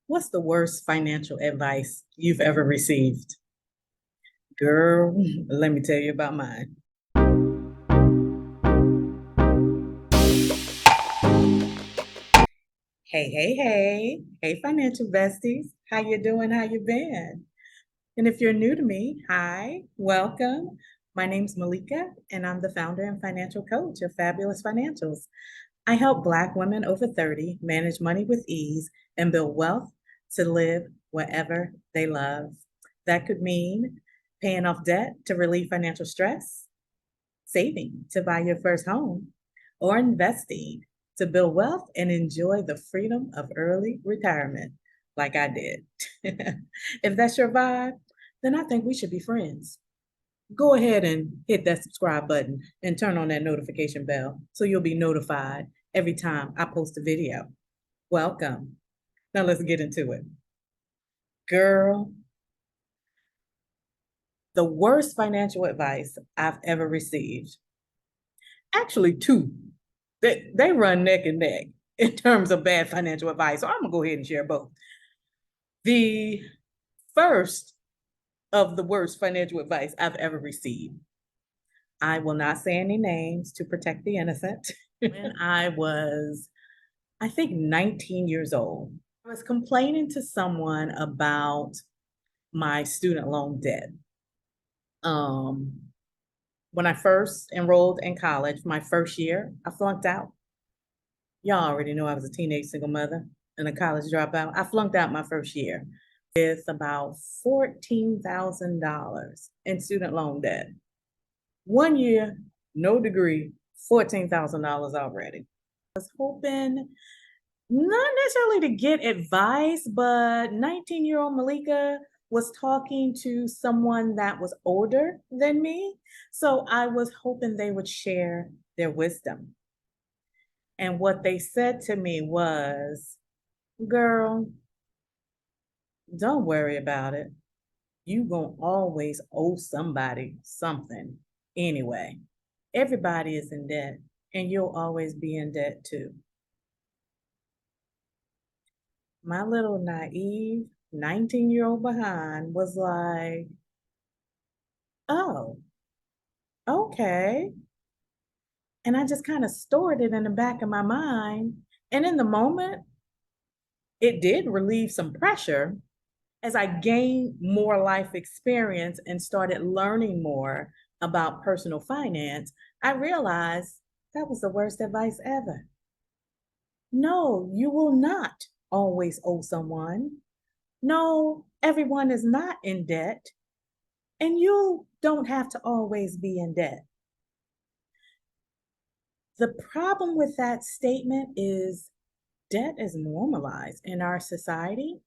What's the worst financial advice you've ever received? Girl, let me tell you about mine. Hey, financial besties. How you doing? How you been? And if you're new to me, hi, welcome. My name's Malika, and I'm the founder and financial coach of Fabulous Financials. I help Black women over 30 manage money with ease and build wealth to live wherever they love. That could mean paying off debt to relieve financial stress, saving to buy your first home, or investing to build wealth and enjoy the freedom of early retirement, like I did. If that's your vibe, then I think we should be friends. Go ahead and hit that subscribe button and turn on that notification bell so you'll be notified every time I post a video. Welcome. Now let's get into it. Girl, the worst financial advice I've ever received. Actually, two. They run neck and neck in terms of bad financial advice. So I'm gonna go ahead and share both. The first of the worst financial advice I've ever received. I will not say any names to protect the innocent. When I was, I think, 19 years old, I was complaining to someone about my student loan debt. Um, when I first enrolled in college, my first year, I flunked out. Y'all already know I was a teenage single mother and a college dropout. I flunked out my first year with about $14,000 in student loan debt. 1 year, no degree, $14,000 already. I was hoping not necessarily to get advice, but 19-year-old Malika was talking to someone that was older than me. So I was hoping they would share their wisdom. And what they said to me was, girl, don't worry about it. You gonna always owe somebody something anyway. Everybody is in debt, and you'll always be in debt too. My little naive 19-year-old behind was like, oh, okay. And I just kind of stored it in the back of my mind. And in the moment, it did relieve some pressure. As I gained more life experience and started learning more about personal finance, I realized that was the worst advice ever. No, you will not always owe someone. No, everyone is not in debt, and you don't have to always be in debt. The problem with that statement is debt is normalized in our society.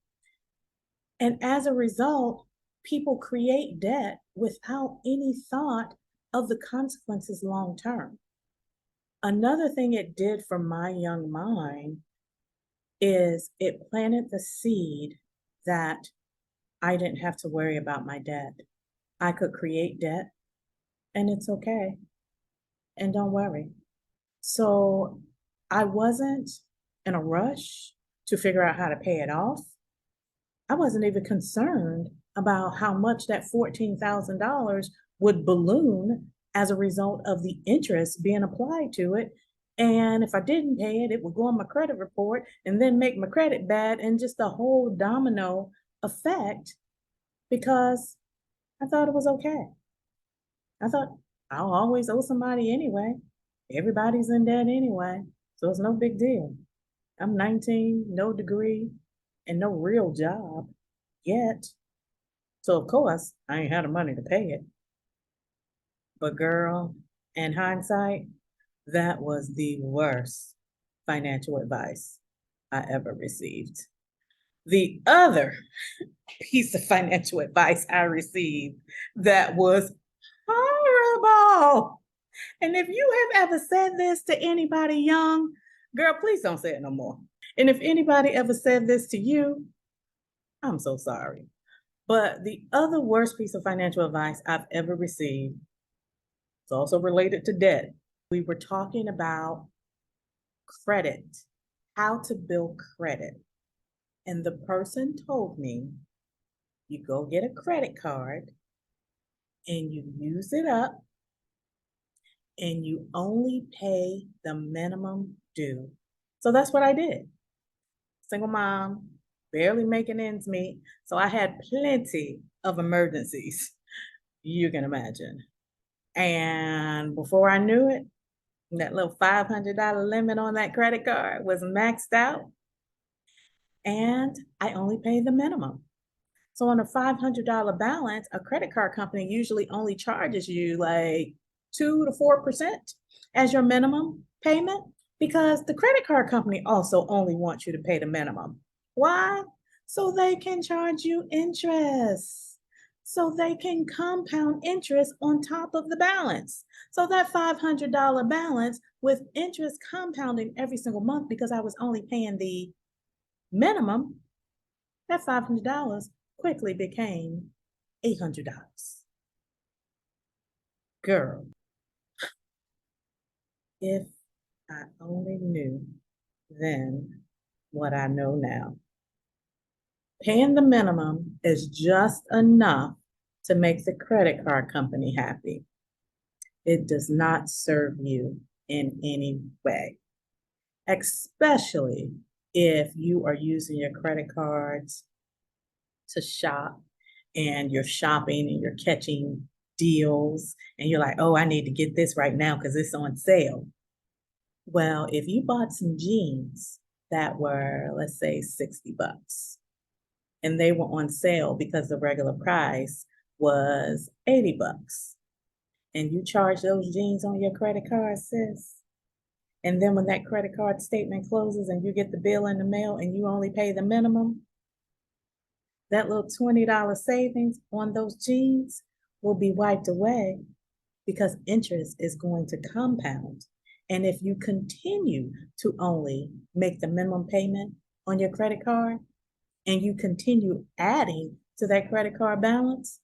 And as a result, people create debt without any thought of the consequences long term. Another thing it did for my young mind is it planted the seed that I didn't have to worry about my debt. I could create debt and it's okay. And don't worry. So I wasn't in a rush to figure out how to pay it off. I wasn't even concerned about how much that $14,000 would balloon as a result of the interest being applied to it. And if I didn't pay it, it would go on my credit report and then make my credit bad and just a whole domino effect because I thought it was okay. I thought I'll always owe somebody anyway. Everybody's in debt anyway, so it's no big deal. I'm 19, no degree, and no real job yet. So of course, I ain't had the money to pay it. But girl, in hindsight, that was the worst financial advice I ever received. The other piece of financial advice I received that was horrible. And if you have ever said this to anybody young, girl, please don't say it no more. And if anybody ever said this to you, I'm so sorry. But the other worst piece of financial advice I've ever received is also related to debt. We were talking about credit, how to build credit. And the person told me, you go get a credit card and you use it up and you only pay the minimum due. So that's what I did. Single mom, barely making ends meet. So I had plenty of emergencies, you can imagine. And before I knew it, that little $500 limit on that credit card was maxed out, and I only paid the minimum. So on a $500 balance, a credit card company usually only charges you like 2 to 4% as your minimum payment, because the credit card company also only wants you to pay the minimum. Why? So they can charge you interest. So they can compound interest on top of the balance. So that $500 balance with interest compounding every single month, because I was only paying the minimum, that $500 quickly became $800. Girl, if I only knew then what I know now. Paying the minimum is just enough to make the credit card company happy. It does not serve you in any way, especially if you are using your credit cards to shop and you're shopping and you're catching deals and you're like, oh, I need to get this right now because it's on sale. Well, if you bought some jeans that were, let's say, $60 and they were on sale because the regular price was $80, and you charge those jeans on your credit card, sis, and then when that credit card statement closes and you get the bill in the mail and you only pay the minimum, that little $20 savings on those jeans will be wiped away because interest is going to compound. And if you continue to only make the minimum payment on your credit card and you continue adding to that credit card balance,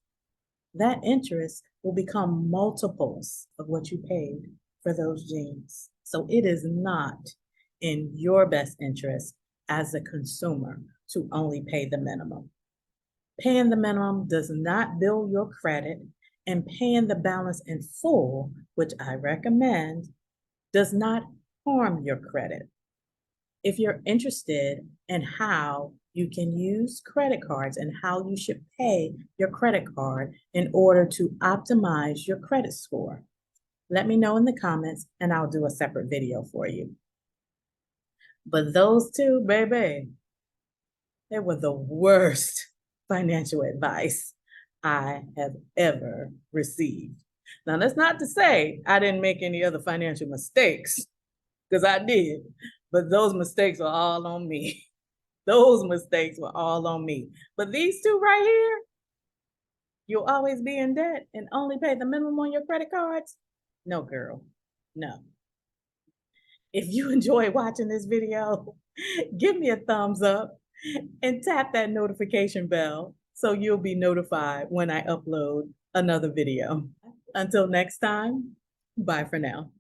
that interest will become multiples of what you paid for those jeans. So it is not in your best interest as a consumer to only pay the minimum. Paying the minimum does not build your credit, and paying the balance in full, which I recommend, does not harm your credit. If you're interested in how you can use credit cards and how you should pay your credit card in order to optimize your credit score, let me know in the comments and I'll do a separate video for you. But those two, baby, they were the worst financial advice I have ever received. Now, that's not to say I didn't make any other financial mistakes, because I did, but those mistakes were all on me. Those mistakes were all on me. But these two right here, you'll always be in debt and only pay the minimum on your credit cards. No, girl, no. If you enjoy watching this video, give me a thumbs up and tap that notification bell so you'll be notified when I upload another video. Until next time, bye for now.